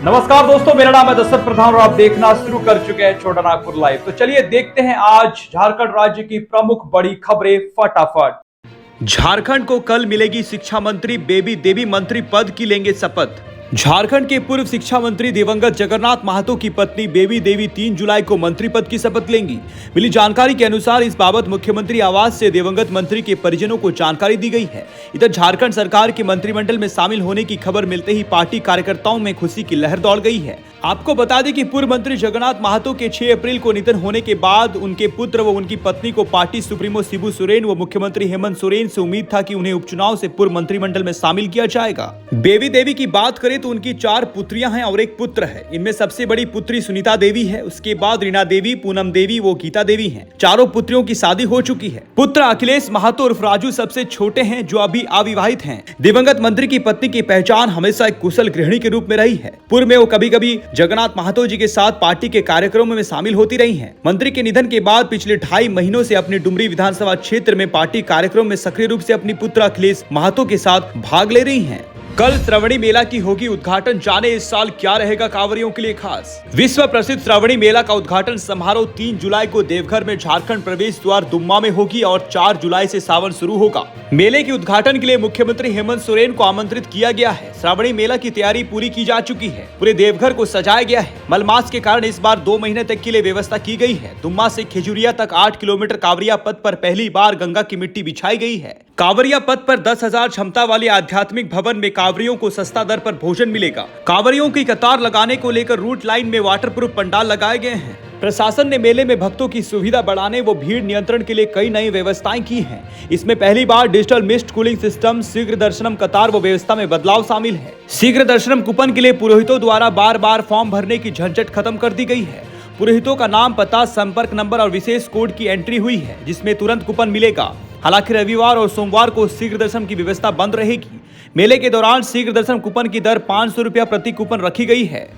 नमस्कार दोस्तों, मेरा नाम है दशरथ प्रधान और आप देखना शुरू कर चुके हैं छोटा नागपुर लाइव। तो चलिए देखते हैं आज झारखंड राज्य की प्रमुख बड़ी खबरें फटाफट। झारखंड को कल मिलेगी शिक्षा मंत्री बेबी देवी मंत्री पद की लेंगे शपथ। झारखंड के पूर्व शिक्षा मंत्री दिवंगत जगन्नाथ महतो की पत्नी बेबी देवी 3 जुलाई को मंत्री पद की शपथ लेंगी। मिली जानकारी के अनुसार इस बाबत मुख्यमंत्री आवास से दिवंगत मंत्री के परिजनों को जानकारी दी गई है। इधर झारखंड सरकार के मंत्रिमंडल में शामिल होने की खबर मिलते ही पार्टी कार्यकर्ताओं में खुशी की लहर दौड़ गई है। आपको बता दें कि पूर्व मंत्री जगन्नाथ महतो के 6 अप्रैल को निधन होने के बाद उनके पुत्र व उनकी पत्नी को पार्टी सुप्रीमो शिबू सोरेन व मुख्यमंत्री हेमंत सोरेन से उम्मीद था कि उन्हें उपचुनाव से पूर्व मंत्रिमंडल में शामिल किया जाएगा। बेबी देवी की बात करें तो उनकी 4 पुत्रियां हैं और एक पुत्र है। इनमें सबसे बड़ी पुत्री सुनीता देवी है, उसके बाद रीना देवी, पूनम देवी व गीता देवी हैं। चारों पुत्रियों की शादी हो चुकी है। पुत्र अखिलेश महतो उर्फ राजू सबसे छोटे हैं, जो अभी अविवाहित हैं। दिवंगत मंत्री की पत्नी की पहचान हमेशा एक कुशल गृहिणी के रूप में रही है। पूर्व में वो कभी-कभी जगन्नाथ महतो जी के साथ पार्टी के कार्यक्रमों में शामिल होती रही हैं। मंत्री के निधन के बाद पिछले 2.5 महीनों से अपनी डुमरी विधानसभा क्षेत्र में पार्टी कार्यक्रम में सक्रिय रूप से अपनी पुत्र अखिलेश महतो के साथ भाग ले रही हैं। कल श्रावणी मेला की होगी उद्घाटन, जाने इस साल क्या रहेगा कांवरियों के लिए खास। विश्व प्रसिद्ध श्रावणी मेला का उद्घाटन समारोह 3 जुलाई को देवघर में झारखंड प्रवेश द्वार दुम्मा में होगी और 4 जुलाई से सावन शुरू होगा। मेले के उद्घाटन के लिए मुख्यमंत्री हेमंत सोरेन को आमंत्रित किया गया है। श्रावणी मेला की तैयारी पूरी की जा चुकी है। पूरे देवघर को सजाया गया है। मलमास के कारण इस बार 2 महीने तक के लिए व्यवस्था की गई है। दुम्मा से खेजुरिया तक 8 किलोमीटर कांवरिया पथ पर पहली बार गंगा की मिट्टी बिछाई गई है। कांवरिया पथ पर 10,000 क्षमता वाले आध्यात्मिक भवन में कांवरियों को सस्ता दर पर भोजन मिलेगा। कांवरियों की कतार लगाने को लेकर रूट लाइन में वाटरप्रूफ पंडाल लगाए गए हैं। प्रशासन ने मेले में भक्तों की सुविधा बढ़ाने व भीड़ नियंत्रण के लिए कई नई व्यवस्थाएं की हैं। इसमें पहली बार डिजिटल मिस्ट कूलिंग सिस्टम, शीघ्र दर्शनम कतार व व्यवस्था में बदलाव शामिल है। शीघ्र दर्शनम कूपन के लिए पुरोहितों द्वारा बार-बार फॉर्म भरने की झंझट खत्म कर दी गई है। पुरोहितों का नाम, पता, संपर्क नंबर और विशेष कोड की एंट्री हुई है, जिसमें तुरंत कूपन मिलेगा। हालांकि रविवार और सोमवार को शीघ्र दर्शन की व्यवस्था बंद रहेगी। मेले के दौरान शीघ्र दर्शन कूपन की दर 500 रुपया प्रति कूपन रखी गई है।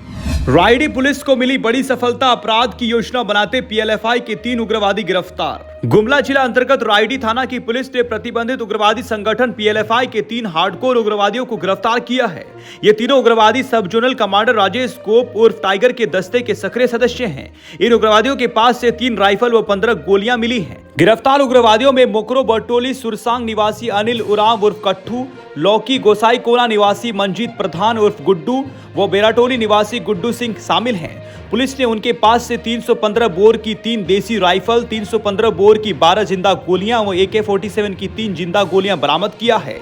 रायडी पुलिस को मिली बड़ी सफलता, अपराध की योजना बनाते पीएलएफआई के 3 उग्रवादी गिरफ्तार। गुमला जिला अंतर्गत रायडी थाना की पुलिस ने प्रतिबंधित उग्रवादी संगठन पीएलएफआई के 3 हार्डकोर उग्रवादियों को गिरफ्तार किया है। ये तीनों उग्रवादी सब जोनल कमांडर राजेश गोप उर्फ टाइगर के दस्ते के सक्रिय सदस्य हैं। इन उग्रवादियों के पास से 3 राइफल व 15 गोलियां मिली हैं। गिरफ्तार उग्रवादियों में मोकरो बटोली सुरसांग निवासी अनिल उरांव उर्फ कट्ठू, लौकी गोसाई कोला निवासी मंजीत प्रधान उर्फ गुड्डू व बेराटोली निवासी गुड्डू सिंह शामिल हैं। पुलिस ने उनके पास से 315 बोर की 3 देसी राइफल, 315 बोर की 12 जिंदा गोलियां व AK-47 की 3 जिंदा गोलियां बरामद किया है।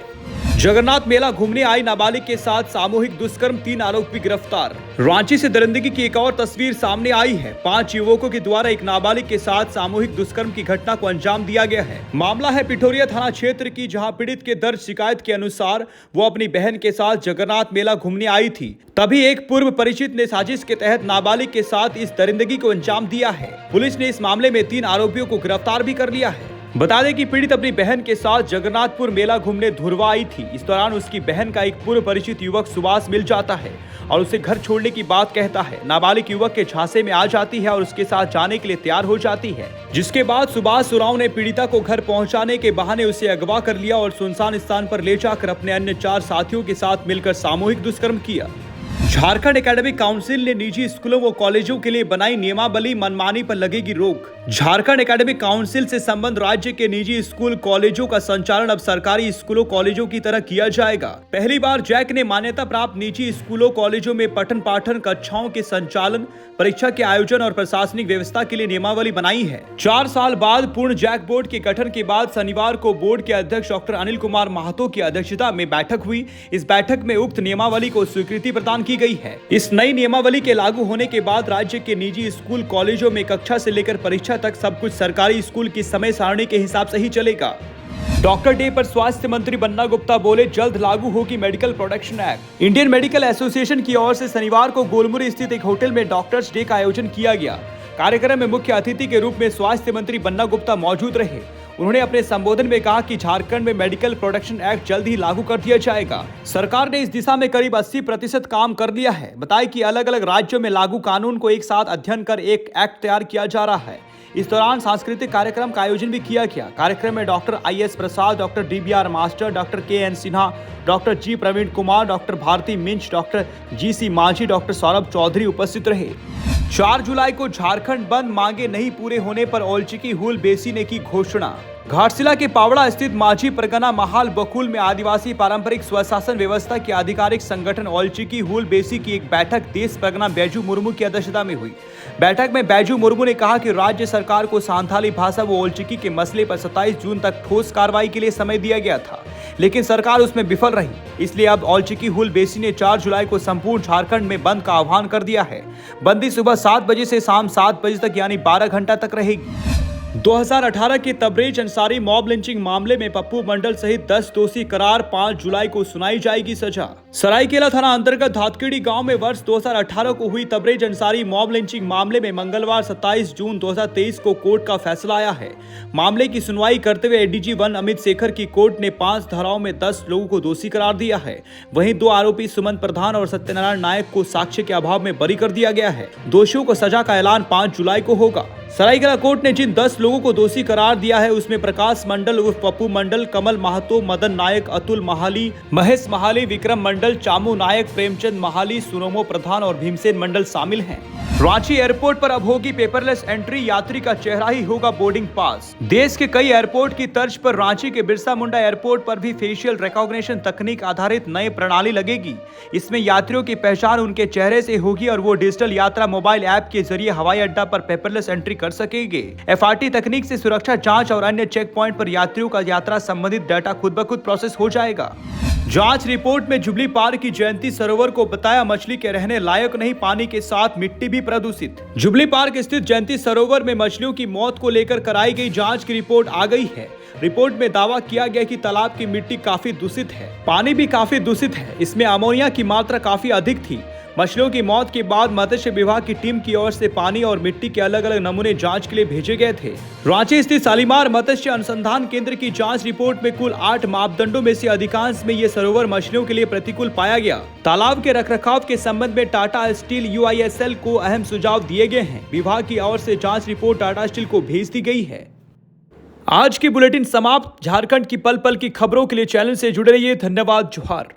जगन्नाथ मेला घूमने आई नाबालिग के साथ सामूहिक दुष्कर्म, 3 आरोपी गिरफ्तार। रांची से दरिंदगी की एक और तस्वीर सामने आई है। 5 युवकों के द्वारा एक नाबालिग के साथ सामूहिक दुष्कर्म की घटना को अंजाम दिया गया है। मामला है पिठोरिया थाना क्षेत्र की, जहां पीड़ित के दर्ज शिकायत के अनुसार वो अपनी बहन के साथ जगन्नाथ मेला घूमने आई थी। तभी एक पूर्व परिचित ने साजिश के तहत नाबालिग के साथ इस दरिंदगी को अंजाम दिया है। पुलिस ने इस मामले में 3 आरोपियों को गिरफ्तार भी कर लिया है। बता दें कि पीड़ित अपनी बहन के साथ जगन्नाथपुर मेला घूमने धुरवा आई थी। इस दौरान उसकी बहन का एक पूर्व परिचित युवक सुभाष मिल जाता है और उसे घर छोड़ने की बात कहता है। नाबालिग युवक के झांसे में आ जाती है और उसके साथ जाने के लिए तैयार हो जाती है, जिसके बाद सुभाष उरांव ने पीड़िता को घर पहुंचाने के बहाने उसे अगवा कर लिया और सुनसान स्थान पर ले जाकर अपने अन्य 4 साथियों के साथ मिलकर सामूहिक दुष्कर्म किया। झारखंड एकेडमिक काउंसिल ने निजी स्कूलों व कॉलेजों के लिए बनाई नियमावली, मनमानी पर लगेगी रोक। झारखंड एकेडमिक काउंसिल से संबंध राज्य के निजी स्कूल कॉलेजों का संचालन अब सरकारी स्कूलों कॉलेजों की तरह किया जाएगा। पहली बार जैक ने मान्यता प्राप्त निजी स्कूलों कॉलेजों में पठन पाठन कक्षाओं के संचालन, परीक्षा के आयोजन और प्रशासनिक व्यवस्था के लिए नियमावली बनाई है। 4 साल बाद पूर्ण जैक बोर्ड के गठन के बाद शनिवार को बोर्ड के अध्यक्ष डॉक्टर अनिल कुमार महतो की अध्यक्षता में बैठक हुई। इस बैठक में उक्त नियमावली को स्वीकृति प्रदान की गई है। इस नई नियमावली के लागू होने के बाद राज्य के निजी स्कूल कॉलेजों में कक्षा से लेकर परीक्षा तक सब कुछ सरकारी स्कूल की समय सारणी के हिसाब से ही चलेगा। डॉक्टर डे पर स्वास्थ्य मंत्री बन्ना गुप्ता बोले, जल्द लागू होगी medical protection act. Indian medical association की ओर से शनिवार को गोलमुरी स्थित एक होटल में डॉक्टर्स डे का आयोजन किया गया। कार्यक्रम में मुख्य अतिथि के रूप में स्वास्थ्य मंत्री बन्ना गुप्ता मौजूद रहे। उन्होंने अपने संबोधन में कहा कि झारखंड में मेडिकल प्रोटेक्शन एक्ट जल्द ही लागू कर दिया जाएगा। सरकार ने इस दिशा में करीब 80% काम कर लिया है। बताया कि अलग अलग राज्यों में लागू कानून को एक साथ अध्ययन कर एक एक्ट तैयार किया जा रहा है। इस दौरान सांस्कृतिक कार्यक्रम का आयोजन भी किया गया। कार्यक्रम में doctor IS Prasad, doctor DBR Master, doctor KN Sinha, doctor G Praveen Kumar, doctor Bharti Minch, doctor GC Majhi, doctor Saurabh Chaudhary उपस्थित रहे। 4 जुलाई को झारखंड बंद, मांगे नहीं पूरे होने पर औलचिकी हुल बेसी ने की घोषणा। घाटशिला के पावड़ा स्थित माझी परगना महाल बकुल में आदिवासी पारंपरिक स्वशासन व्यवस्था के आधिकारिक संगठन औलचिकी हुल बेसी की एक बैठक देश परगना बैजू मुर्मू की अध्यक्षता में हुई। बैठक में बैजू मुर्मू ने कहा कि राज्य सरकार को सांथाली भाषा व औलचिकी के मसले पर 27 जून तक ठोस कार्रवाई के लिए समय दिया गया था, लेकिन सरकार उसमें विफल रही। इसलिए अब औलचिकी हुल बेसी ने 4 जुलाई को संपूर्ण झारखंड में बंद का आह्वान कर दिया है। बंदी सुबह 7 बजे से शाम 7 बजे तक यानी 12 घंटा तक रहेगी। 2018 के तबरेज अंसारी मॉब लिंचिंग मामले में पप्पू मंडल सहित 10 दोषी करार। 5 जुलाई को सुनाई जाएगी सजा। सरायकेला थाना अंतर्गत धातखेड़ी गांव में वर्ष 2018 को हुई तबरेज अंसारी मॉब लिंचिंग मामले में मंगलवार 27 जून 2023 को कोर्ट का फैसला आया है। मामले की सुनवाई करते हुए ADG 1 अमित शेखर की कोर्ट ने 5 धाराओं में 10 लोगों को दोषी करार दिया है। वहीं 2 आरोपी सुमन प्रधान और सत्यनारायण नायक को साक्ष्य के अभाव में बरी कर दिया गया है। दोषियों को सजा का ऐलान 5 जुलाई को होगा। सरायकेला कोर्ट ने जिन 10 लोगों को दोषी करार दिया है उसमें प्रकाश मंडल उर्फ पप्पू मंडल, कमल महतो, मदन नायक, अतुल महाली, महेश महाली, विक्रम मंडल, चामू नायक, प्रेमचंद महाली, सुनोमो प्रधान और भीमसेन मंडल शामिल हैं। रांची एयरपोर्ट पर अब होगी पेपरलेस एंट्री, यात्री का चेहरा ही होगा बोर्डिंग पास। देश के कई एयरपोर्ट की तर्ज पर रांची के बिरसा मुंडा एयरपोर्ट पर भी फेशियल रिकॉग्निशन तकनीक आधारित नई प्रणाली लगेगी। इसमें यात्रियों की पहचान उनके चेहरे से होगी और वो डिजिटल यात्रा मोबाइल ऐप के जरिए हवाई अड्डा पर पेपरलेस एंट्री कर सकेंगे। FRT तकनीक से सुरक्षा जांच और अन्य चेक पॉइंट पर यात्रियों का यात्रा संबंधित डाटा खुद ब खुद प्रोसेस हो जाएगा। जांच रिपोर्ट में जुबली पार्क की जयंती सरोवर को बताया मछली के रहने लायक नहीं, पानी के साथ मिट्टी भी प्रदूषित। जुबली पार्क स्थित जयंती सरोवर में मछलियों की मौत को लेकर कराई गई जांच की रिपोर्ट आ गई है। रिपोर्ट में दावा किया गया कि तालाब की मिट्टी काफी दूषित है, पानी भी काफी दूषित है। इसमें अमोनिया की मात्रा काफी अधिक थी। मछलियों की मौत के बाद मत्स्य विभाग की टीम की ओर से पानी और मिट्टी के अलग अलग नमूने जांच के लिए भेजे गए थे। रांची स्थित शालीमार मत्स्य अनुसंधान केंद्र की जांच रिपोर्ट में कुल 8 मापदंडों में से अधिकांश में ये सरोवर मछलियों के लिए प्रतिकूल पाया गया। तालाब के रखरखाव के संबंध में टाटा स्टील UISL को अहम सुझाव दिए गए हैं। विभाग की ओर से जाँच रिपोर्ट टाटा स्टील को भेज दी गई है। आज की बुलेटिन समाप्त। झारखंड की पल पल की खबरों के लिए चैनल से जुड़े रहिए। धन्यवाद। जोहार।